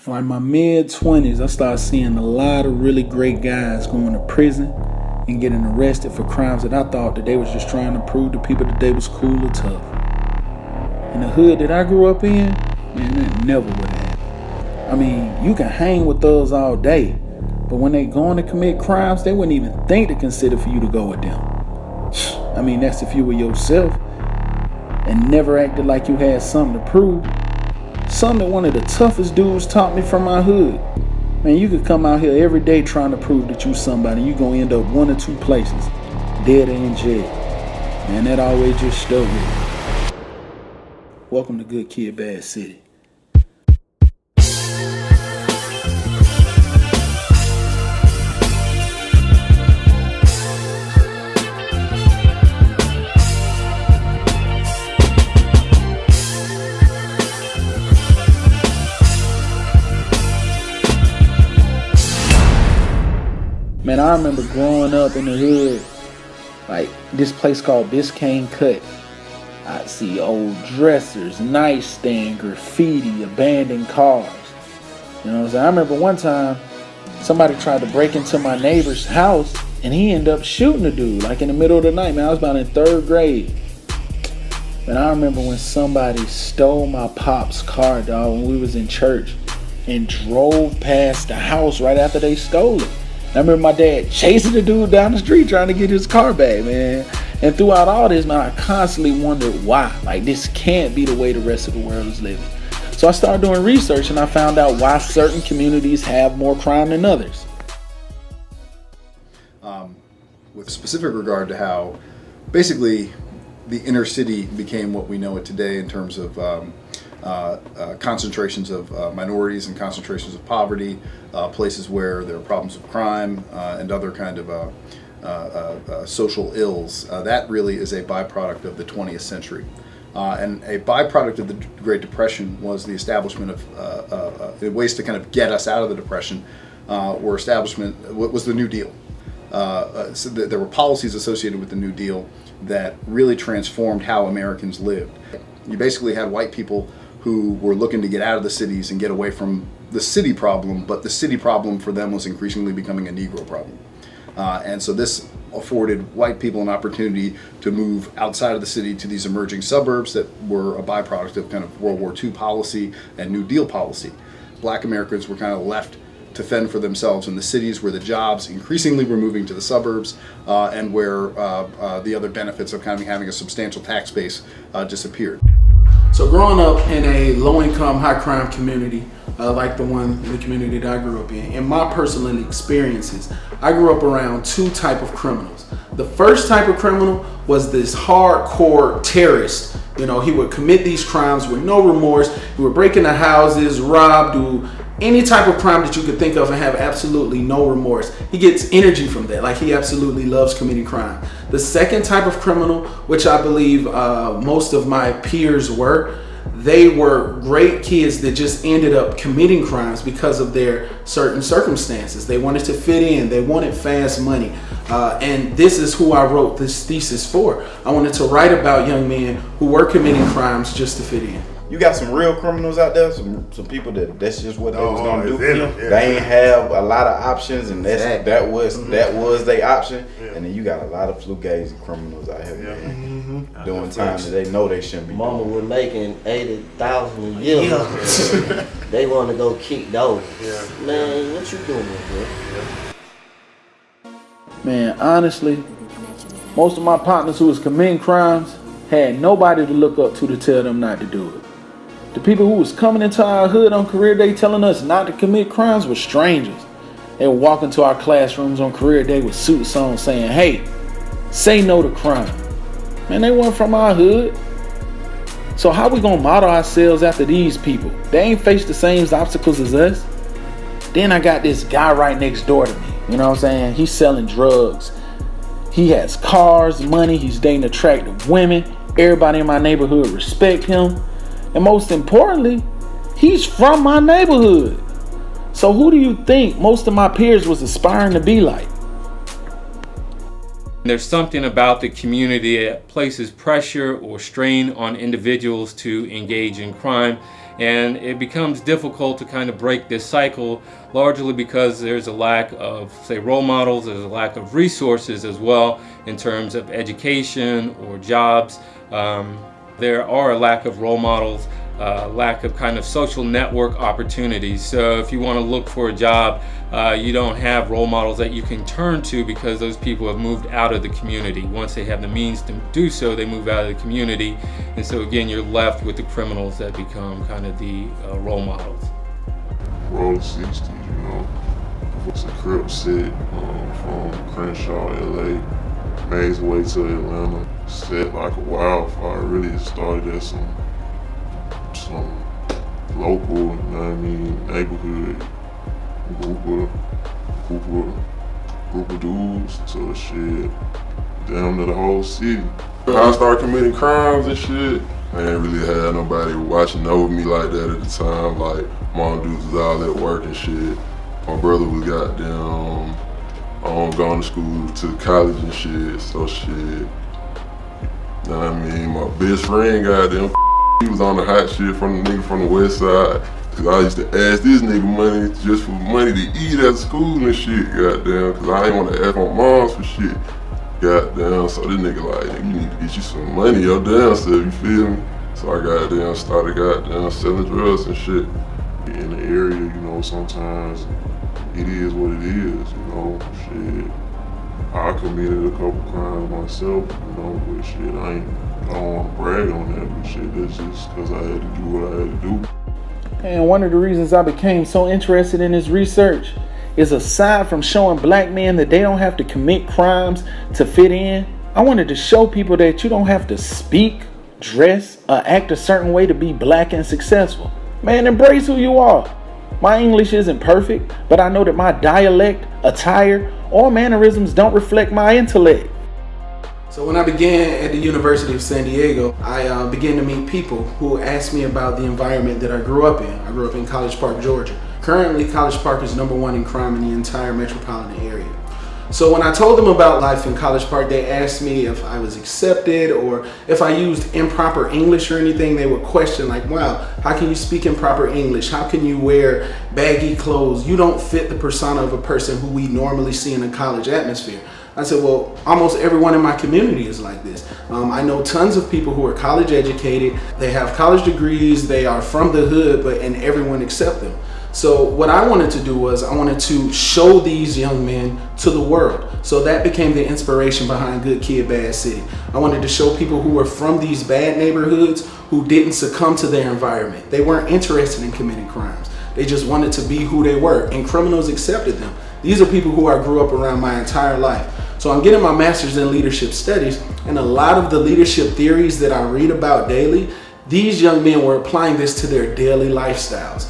like my mid-20s, I started seeing a lot of really great guys going to prison and getting arrested for crimes that I thought that they was just trying to prove to people that they was cool or tough. In the hood that I grew up in, man, that never would have happened. I mean, you can hang with thugs all day, but when they going to commit crimes, they wouldn't even think to consider for you to go with them. I mean, that's if you were yourself and never acted like you had something to prove. Something that one of the toughest dudes taught me from my hood. Man, you could come out here every day trying to prove that you somebody. You gonna end up one or two places, dead or in jail. Man, that always just stuck with me. Welcome to Good Kid, Bad City. Man, I remember growing up in the hood, like this place called Biscayne Cut. I'd see old dressers, nightstand, graffiti, abandoned cars. You know what I'm saying? I remember one time somebody tried to break into my neighbor's house and he ended up shooting a dude like in the middle of the night. Man, I was about in 3rd grade. And I remember when somebody stole my pop's car, dog, when we was in church and drove past the house right after they stole it. I remember my dad chasing the dude down the street trying to get his car back, man. And throughout all this, man, I constantly wondered why. Like, this can't be the way the rest of the world is living. So I started doing research and I found out why certain communities have more crime than others. With specific regard to how basically the inner city became what we know it today in terms of concentrations of minorities and concentrations of poverty, places where there are problems of crime and other kind of social ills. That really is a byproduct of the 20th century. And a byproduct of the Great Depression was the establishment of ways to kind of get us out of the Depression was the New Deal. So there were policies associated with the New Deal that really transformed how Americans lived. You basically had white people who were looking to get out of the cities and get away from the city problem, but the city problem for them was increasingly becoming a Negro problem. And so this afforded white people an opportunity to move outside of the city to these emerging suburbs that were a byproduct of kind of World War II policy and New Deal policy. Black Americans were kind of left to fend for themselves in the cities where the jobs increasingly were moving to the suburbs and where the other benefits of kind of having a substantial tax base disappeared. So growing up in a low-income, high-crime community, like the community that I grew up in my personal experiences, I grew up around two types of criminals. The first type of criminal was this hardcore terrorist. You know, he would commit these crimes with no remorse. He would break into houses, rob, do any type of crime that you could think of and have absolutely no remorse. He gets energy from that. Like, he absolutely loves committing crime. The second type of criminal, which I believe most of my peers were, they were great kids that just ended up committing crimes because of their certain circumstances. They wanted to fit in. They wanted fast money. And this is who I wrote this thesis for. I wanted to write about young men who were committing crimes just to fit in. You got some real criminals out there, some people that's just what they was gonna do. They ain't have a lot of options, and that was their option. Yeah. And then you got a lot of fugazi criminals out here, man, doing time that they know they shouldn't be. Mama was making $80,000 a year. They want to go kick those. Yeah. Man, what you doing, bro? Man, honestly, most of my partners who was committing crimes had nobody to look up to tell them not to do it. The people who was coming into our hood on career day telling us not to commit crimes were strangers. They would walk into our classrooms on career day with suits on saying, "Hey, say no to crime." Man, they weren't from our hood. So how we gonna model ourselves after these people? They ain't faced the same obstacles as us. Then I got this guy right next door to me. You know what I'm saying? He's selling drugs. He has cars, money, he's dating attractive women. Everybody in my neighborhood respect him. And most importantly, he's from my neighborhood. So who do you think most of my peers was aspiring to be like? There's something about the community that places pressure or strain on individuals to engage in crime, and it becomes difficult to kind of break this cycle, largely because there's a lack of, say, role models, there's a lack of resources as well in terms of education or jobs. There are a lack of role models, lack of kind of social network opportunities. So if you want to look for a job, you don't have role models that you can turn to because those people have moved out of the community. Once they have the means to do so, they move out of the community. And so again, you're left with the criminals that become kind of the role models. Roll 60s, you know. It's a crib set from Crenshaw, LA, made its way to Atlanta. Set like a wildfire. Really, it started as some local, you know what I mean, neighborhood group of dudes to shit, damn to the whole city. I started committing crimes and shit. I ain't really had nobody watching over me like that at the time. Like, mom dudes was all at work and shit. My brother was goddamn going to school to college and shit, so shit. You know what I mean? My best friend goddamn he was on the hot shit from the nigga from the west side. Cause I used to ask this nigga money just for money to eat at school and shit, goddamn. Cause I ain't want to ask my moms for shit, goddamn. So this nigga like, you need to get you some money, your damn self, you feel me? So I goddamn started goddamn selling drugs and shit. In the area, you know, sometimes it is what it is, you know, shit. I committed a couple crimes myself, you know, but shit, I don't want to brag on that, but shit, that's just because I had to do what I had to do. And one of the reasons I became so interested in this research is, aside from showing black men that they don't have to commit crimes to fit in, I wanted to show people that you don't have to speak, dress, or act a certain way to be black and successful. Man, embrace who you are. My English isn't perfect, but I know that my dialect, attire, or mannerisms don't reflect my intellect. So when I began at the University of San Diego, I began to meet people who asked me about the environment that I grew up in. I grew up in College Park, Georgia. Currently, College Park is #1 in crime in the entire metropolitan area. So when I told them about life in College Park, they asked me if I was accepted or if I used improper English or anything. They would question like, wow, how can you speak improper English? How can you wear baggy clothes? You don't fit the persona of a person who we normally see in a college atmosphere. I said, well, almost everyone in my community is like this. I know tons of people who are college educated, they have college degrees, they are from the hood, and everyone accepts them. So what I wanted to do was I wanted to show these young men to the world. So that became the inspiration behind Good Kid, Bad City. I wanted to show people who were from these bad neighborhoods who didn't succumb to their environment. They weren't interested in committing crimes. They just wanted to be who they were, and criminals accepted them. These are people who I grew up around my entire life. So I'm getting my master's in leadership studies, and a lot of the leadership theories that I read about daily, these young men were applying this to their daily lifestyles.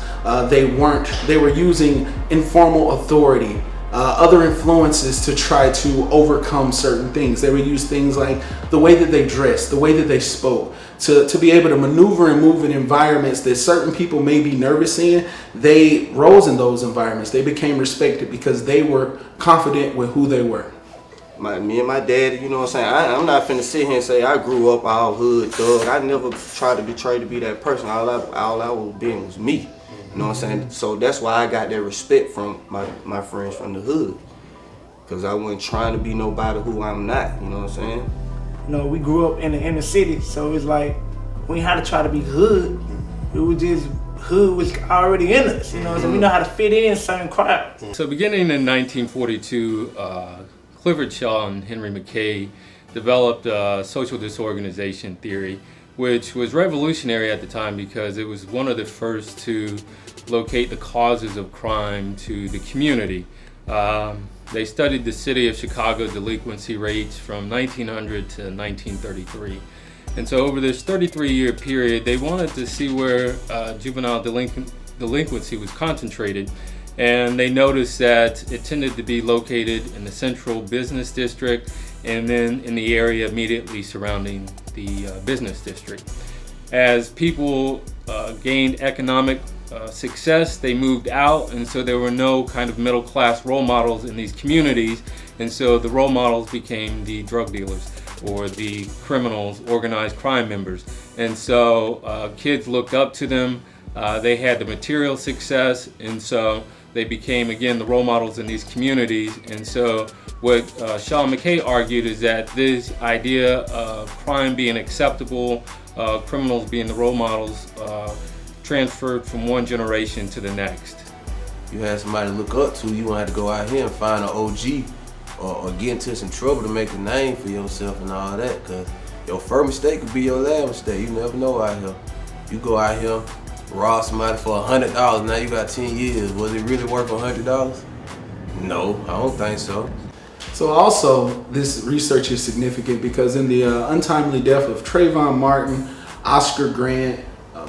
They were using informal authority, other influences to try to overcome certain things. They would use things like the way that they dressed, the way that they spoke, to be able to maneuver and move in environments that certain people may be nervous in. They rose in those environments. They became respected because they were confident with who they were. Me and my daddy, you know what I'm saying? I'm not finna sit here and say I grew up all hood thug. I never tried to betray to be that person. All I was being was me. You know what I'm saying? So that's why I got that respect from my friends from the hood. Because I wasn't trying to be nobody who I'm not. You know what I'm saying? You know, we grew up in the inner city, so it's like we had to try to be hood. It was just hood was already in us. You know what I'm saying? We know how to fit in certain crowds. So beginning in 1942, Clifford Shaw and Henry McKay developed social disorganization theory, which was revolutionary at the time because it was one of the first to locate the causes of crime to the community. They studied the city of Chicago delinquency rates from 1900 to 1933. And so over this 33-year period, they wanted to see where juvenile delinquency was concentrated. And they noticed that it tended to be located in the central business district and then in the area immediately surrounding the business district. As people gained economic success, they moved out, and so there were no kind of middle class role models in these communities, and so the role models became the drug dealers or the criminals, organized crime members. And so kids looked up to them. They had the material success, and so they became, again, the role models in these communities. And so what Sean McKay argued is that this idea of crime being acceptable, criminals being the role models, transferred from one generation to the next. You had somebody to look up to, you won't have to go out here and find an OG or get into some trouble to make a name for yourself and all that, because your first mistake could be your last mistake. You never know out here. You go out here, rob somebody for $100, now you got 10 years. Was it really worth $100? No, I don't think so. So also, this research is significant because in the untimely death of Trayvon Martin, Oscar Grant,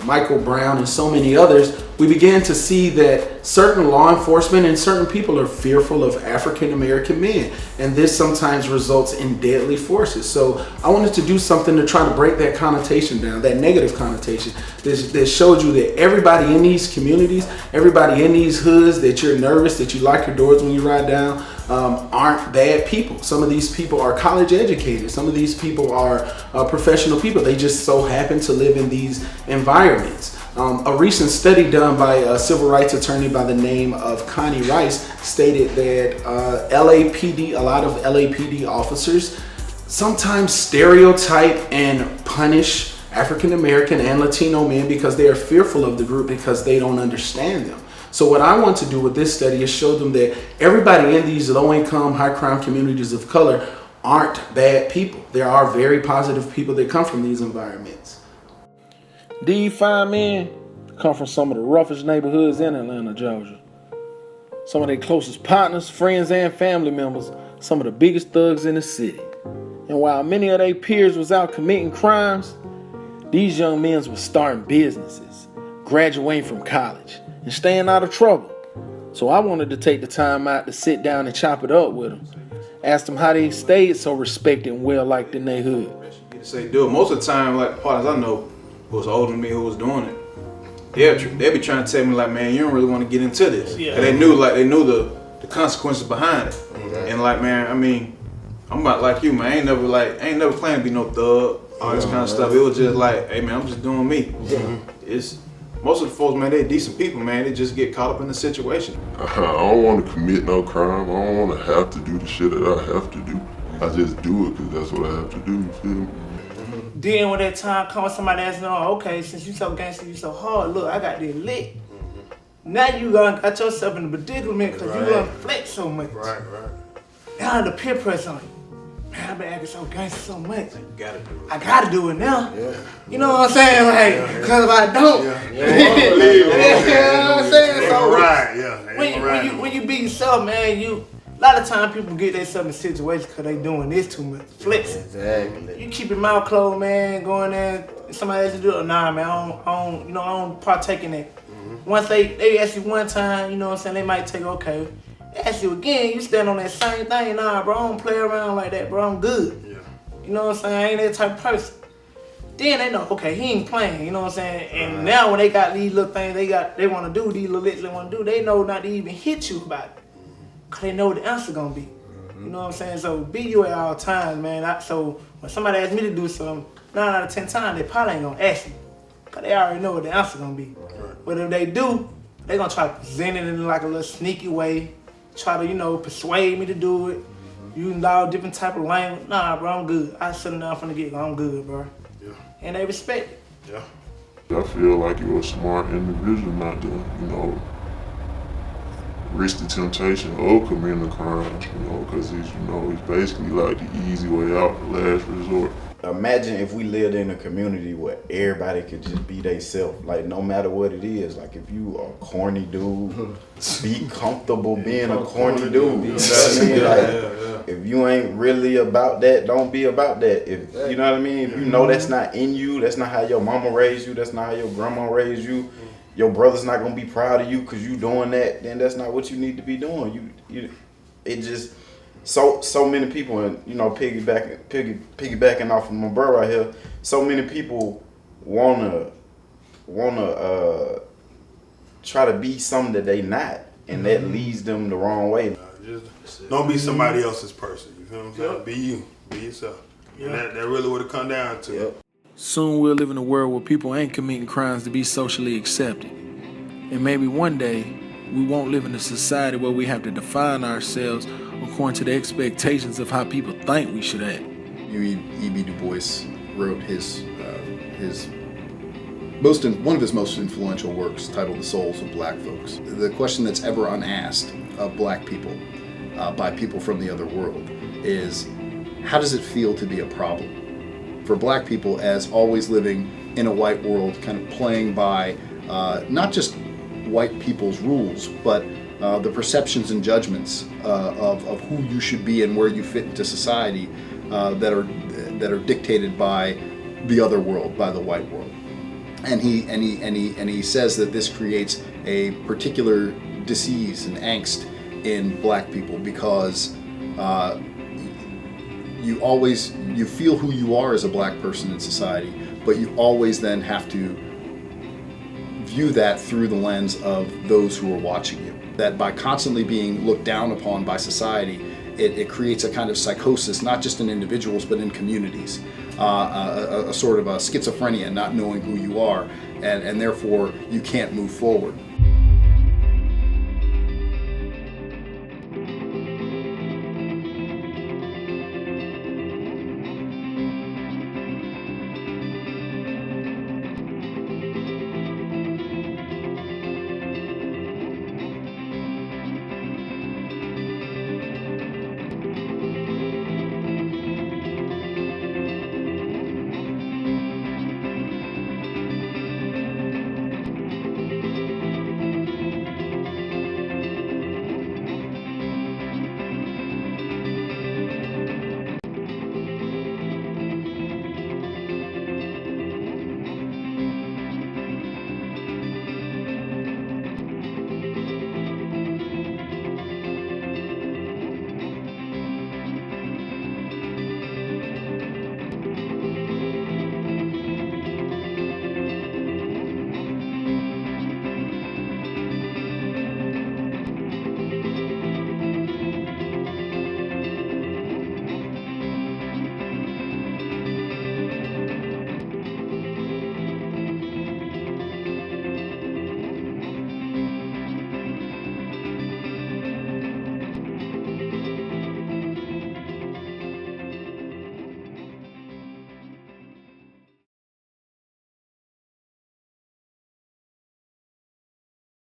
Michael Brown, and so many others, we began to see that certain law enforcement and certain people are fearful of African American men, and this sometimes results in deadly forces. So I wanted to do something to try to break that connotation down, that negative connotation that showed you that everybody in these communities, everybody in these hoods, that you're nervous, that you lock your doors when you ride down, aren't bad people. Some of these people are college educated. Some of these people are professional people. They just so happen to live in these environments. A recent study done by a civil rights attorney by the name of Connie Rice stated that LAPD, a lot of LAPD officers sometimes stereotype and punish African American and Latino men because they are fearful of the group because they don't understand them. So what I want to do with this study is show them that everybody in these low-income, high-crime communities of color aren't bad people. There are very positive people that come from these environments. These fine men come from some of the roughest neighborhoods in Atlanta, Georgia. Some of their closest partners, friends, and family members, some of the biggest thugs in the city. And while many of their peers was out committing crimes, these young men were starting businesses, graduating from college, and staying out of trouble. So I wanted to take the time out to sit down and chop it up with them. Ask them how they stayed so respected and well liked in their hood. Say do it. Most of the time, like the partners I know who was older than me who was doing it, they'll be trying to tell me like, man, you don't really want to get into this. Yeah. Cause they knew the consequences behind it. Mm-hmm. And like, man, I mean, I'm about like you, man. I ain't never claimed to be no thug, all this kind of stuff. It was just like, hey man, I'm just doing me. Mm-hmm. It's most of the folks, man, they're decent people, man. They just get caught up in the situation. I don't want to commit no crime. I don't want to have to do the shit that I have to do. I just do it because that's what I have to do, you feel me? Then when that time comes, somebody asks, "Oh, okay, since you so gangster, you so hard, look, I got this lit." Now you got yourself in a predicament because you gonna flex so much. Right. Now the peer pressure on you. Man, I've been acting so gangster so much. You gotta do it. I gotta do it now. Yeah. You know what I'm saying? Like, because if I don't, you know what I'm saying? So, right, when you be yourself, man, a lot of times people get themselves in situations because they doing this too much, flexing. Exactly. You keep your mouth closed, man, going there, somebody else to do it. Nah, man, I don't partake in that. Mm-hmm. Once they ask you one time, you know what I'm saying, they might take, okay. They ask you again, you stand on that same thing. Nah, bro, I don't play around like that, bro, I'm good. Yeah. You know what I'm saying, I ain't that type of person. Then they know, okay, he ain't playing, you know what I'm saying? And now when they got these little things they want to do, these little licks they want to do, they know not to even hit you about it. Because they know what the answer going to be. Mm-hmm. You know what I'm saying? So be you at all times, man. So when somebody asks me to do something, 9 out of 10 times, they probably ain't going to ask me. Because they already know what the answer going to be. Right. But if they do, they going to try to present it in like a little sneaky way. Try to, persuade me to do it. Mm-hmm. Using all different type of language. Nah, bro, I'm good. I sit down from the get-go. I'm good, bro. Yeah. And they respect it. Yeah. I feel like you're a smart individual not to, risk the temptation of committing a crime, because it's basically like the easy way out, the last resort. Imagine if we lived in a community where everybody could just be themselves, like no matter what it is. Like if you a corny dude, be comfortable being a corny dude. You know what I mean? Like, if you ain't really about that, don't be about that. If you know what I mean, if you know that's not in you, that's not how your mama raised you, that's not how your grandma raised you. Your brother's not gonna be proud of you because you doing that, then that's not what you need to be doing. It just so many people, and piggybacking off of my bro right here. So many people wanna try to be something that they not, and that leads them the wrong way. Just don't be somebody else's person. You feel what I'm saying? Be you. Be yourself. And that really what it come down to. Yep. Soon we'll live in a world where people ain't committing crimes to be socially accepted. And maybe one day we won't live in a society where we have to define ourselves according to the expectations of how people think we should act. E.B. Du Bois wrote one of his most influential works titled The Souls of Black Folks. The question that's ever unasked of black people by people from the other world is, how does it feel to be a problem? For black people, as always living in a white world, kind of playing by not just white people's rules, but the perceptions and judgments of who you should be and where you fit into society that are dictated by the other world, by the white world. And he says that this creates a particular disease and angst in black people because you feel who you are as a black person in society, but you always then have to view that through the lens of those who are watching you. That by constantly being looked down upon by society, it creates a kind of psychosis, not just in individuals, but in communities. A sort of a schizophrenia, not knowing who you are, and therefore you can't move forward.